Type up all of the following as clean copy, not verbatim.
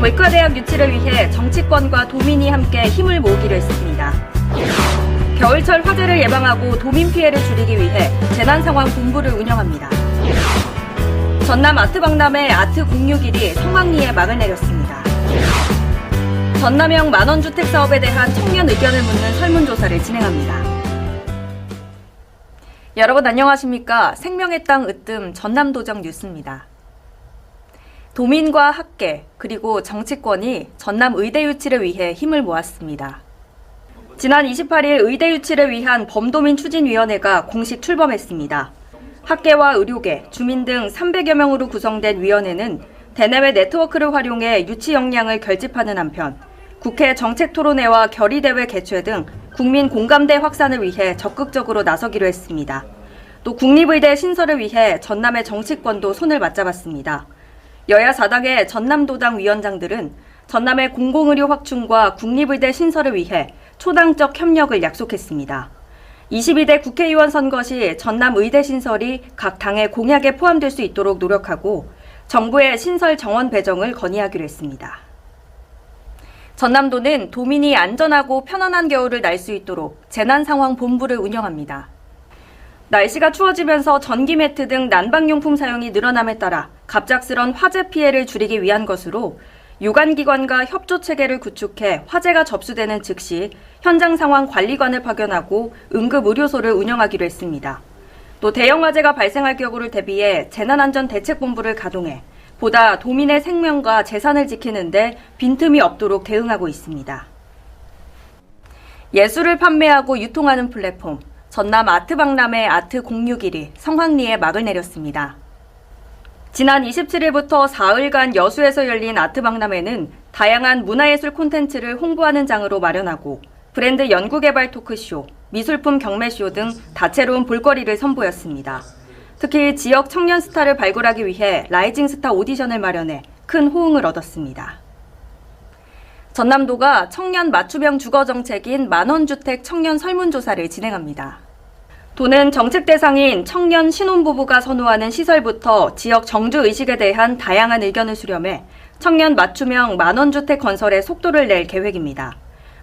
의과대학 유치를 위해 정치권과 도민이 함께 힘을 모으기로 했습니다. 겨울철 화재를 예방하고 도민 피해를 줄이기 위해 재난상황본부를 운영합니다. 전남 아트박람회 아트061이 성황리에 막을 내렸습니다. 전남형 만원주택 사업에 대한 청년 의견을 묻는 설문조사를 진행합니다. 여러분 안녕하십니까? 생명의 땅 으뜸 전남도정 뉴스입니다. 도민과 학계 그리고 정치권이 전남 의대 유치를 위해 힘을 모았습니다. 지난 28일 의대 유치를 위한 범도민 추진위원회가 공식 출범했습니다. 학계와 의료계, 주민 등 300여 명으로 구성된 위원회는 대내외 네트워크를 활용해 유치 역량을 결집하는 한편 국회 정책토론회와 결의대회 개최 등 국민 공감대 확산을 위해 적극적으로 나서기로 했습니다. 또 국립의대 신설을 위해 전남의 정치권도 손을 맞잡았습니다. 여야 4당의 전남도당 위원장들은 전남의 공공의료 확충과 국립의대 신설을 위해 초당적 협력을 약속했습니다. 22대 국회의원 선거 시 전남 의대 신설이 각 당의 공약에 포함될 수 있도록 노력하고 정부의 신설 정원 배정을 건의하기로 했습니다. 전남도는 도민이 안전하고 편안한 겨울을 날 수 있도록 재난상황본부를 운영합니다. 날씨가 추워지면서 전기 매트 등 난방용품 사용이 늘어남에 따라 갑작스런 화재 피해를 줄이기 위한 것으로 유관기관과 협조체계를 구축해 화재가 접수되는 즉시 현장 상황 관리관을 파견하고 응급의료소를 운영하기로 했습니다. 또 대형 화재가 발생할 경우를 대비해 재난안전대책본부를 가동해 보다 도민의 생명과 재산을 지키는 데 빈틈이 없도록 대응하고 있습니다. 예술을 판매하고 유통하는 플랫폼 전남 아트박람회 아트061이 성황리에 막을 내렸습니다. 지난 27일부터 4일간 여수에서 열린 아트박람회는 다양한 문화예술 콘텐츠를 홍보하는 장으로 마련하고 브랜드 연구개발 토크쇼, 미술품 경매쇼 등 다채로운 볼거리를 선보였습니다. 특히 지역 청년 스타를 발굴하기 위해 라이징 스타 오디션을 마련해 큰 호응을 얻었습니다. 전남도가 청년 맞춤형 주거정책인 만원주택 청년 설문조사를 진행합니다. 도는 정책 대상인 청년 신혼부부가 선호하는 시설부터 지역 정주의식에 대한 다양한 의견을 수렴해 청년 맞춤형 만원주택 건설에 속도를 낼 계획입니다.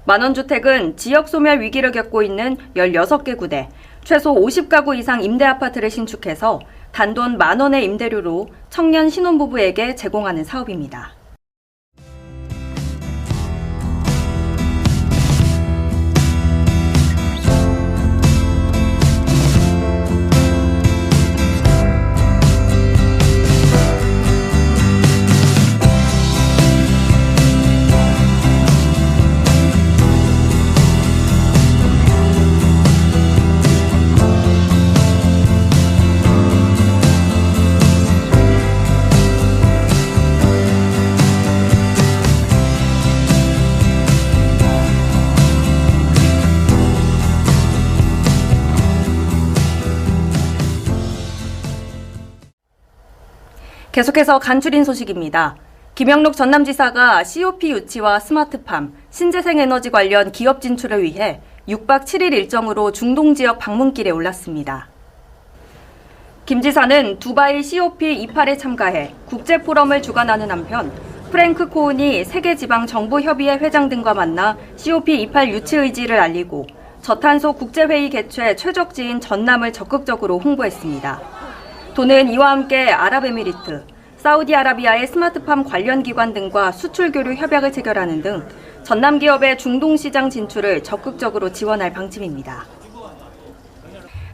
만원주택은 지역 소멸 위기를 겪고 있는 16개 구대, 최소 50가구 이상 임대아파트를 신축해서 단돈 만원의 임대료로 청년 신혼부부에게 제공하는 사업입니다. 계속해서 간추린 소식입니다. 김영록 전남지사가 COP 유치와 스마트팜, 신재생에너지 관련 기업 진출을 위해 6박 7일 일정으로 중동 지역 방문길에 올랐습니다. 김 지사는 두바이 COP28에 참가해 국제포럼을 주관하는 한편 프랭크 코은이 세계지방정부협의회 회장 등과 만나 COP28 유치 의지를 알리고 저탄소 국제회의 개최 최적지인 전남을 적극적으로 홍보했습니다. 도는 이와 함께 아랍에미리트, 사우디아라비아의 스마트팜 관련 기관 등과 수출 교류 협약을 체결하는 등 전남 기업의 중동 시장 진출을 적극적으로 지원할 방침입니다.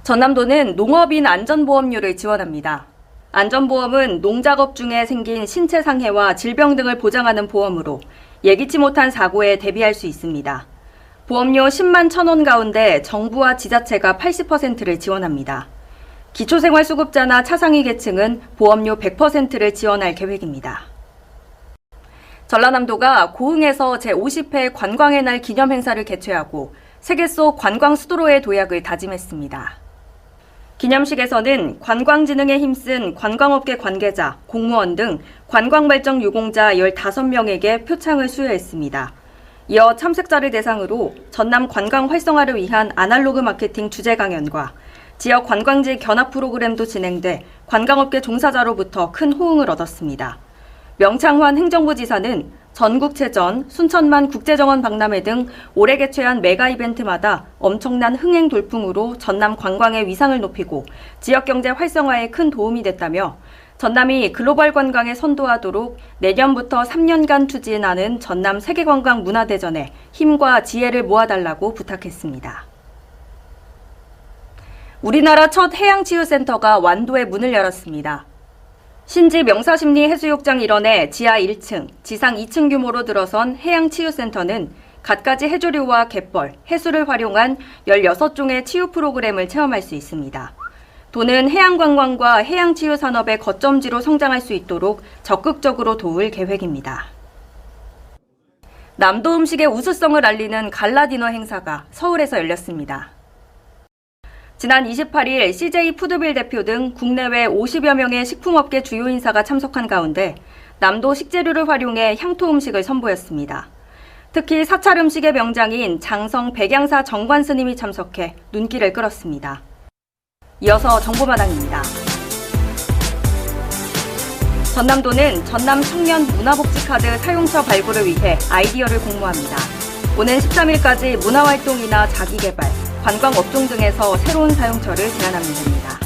전남도는 농업인 안전보험료를 지원합니다. 안전보험은 농작업 중에 생긴 신체 상해와 질병 등을 보장하는 보험으로 예기치 못한 사고에 대비할 수 있습니다. 보험료 10만 1,000원 가운데 정부와 지자체가 80%를 지원합니다. 기초생활수급자나 차상위 계층은 보험료 100%를 지원할 계획입니다. 전라남도가 고흥에서 제50회 관광의 날 기념행사를 개최하고 세계 속 관광 수도로의 도약을 다짐했습니다. 기념식에서는 관광진흥에 힘쓴 관광업계 관계자, 공무원 등 관광발전 유공자 15명에게 표창을 수여했습니다. 이어 참석자를 대상으로 전남 관광 활성화를 위한 아날로그 마케팅 주제 강연과 지역 관광지 견합 프로그램도 진행돼 관광업계 종사자로부터 큰 호응을 얻었습니다. 명창환 행정부 지사는 전국체전, 순천만 국제정원 박람회 등 올해 개최한 메가 이벤트마다 엄청난 흥행 돌풍으로 전남 관광의 위상을 높이고 지역경제 활성화에 큰 도움이 됐다며 전남이 글로벌 관광에 선도하도록 내년부터 3년간 추진하는 전남 세계관광문화대전에 힘과 지혜를 모아달라고 부탁했습니다. 우리나라 첫 해양치유센터가 완도에 문을 열었습니다. 신지 명사심리 해수욕장 일원의 지하 1층, 지상 2층 규모로 들어선 해양치유센터는 갖가지 해조류와 갯벌, 해수를 활용한 16종의 치유 프로그램을 체험할 수 있습니다. 도는 해양관광과 해양치유 산업의 거점지로 성장할 수 있도록 적극적으로 도울 계획입니다. 남도 음식의 우수성을 알리는 갈라 디너 행사가 서울에서 열렸습니다. 지난 28일 CJ 푸드빌 대표 등 국내외 50여 명의 식품업계 주요 인사가 참석한 가운데 남도 식재료를 활용해 향토 음식을 선보였습니다. 특히 사찰 음식의 명장인 장성 백양사 정관 스님이 참석해 눈길을 끌었습니다. 이어서 정보마당입니다. 전남도는 전남 청년 문화복지카드 사용처 발굴을 위해 아이디어를 공모합니다. 오는 13일까지 문화활동이나 자기개발, 관광업종 등에서 새로운 사용처를 제안하면 됩니다.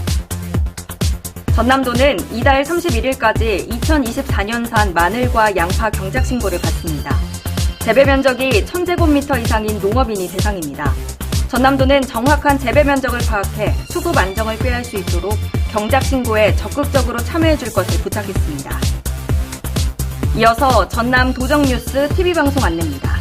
전남도는 이달 31일까지 2024년산 마늘과 양파 경작 신고를 받습니다. 재배 면적이 1000제곱미터 이상인 농업인이 대상입니다. 전남도는 정확한 재배 면적을 파악해 수급 안정을 꾀할 수 있도록 경작 신고에 적극적으로 참여해 줄 것을 부탁했습니다. 이어서 전남 도정뉴스 TV방송 안내입니다.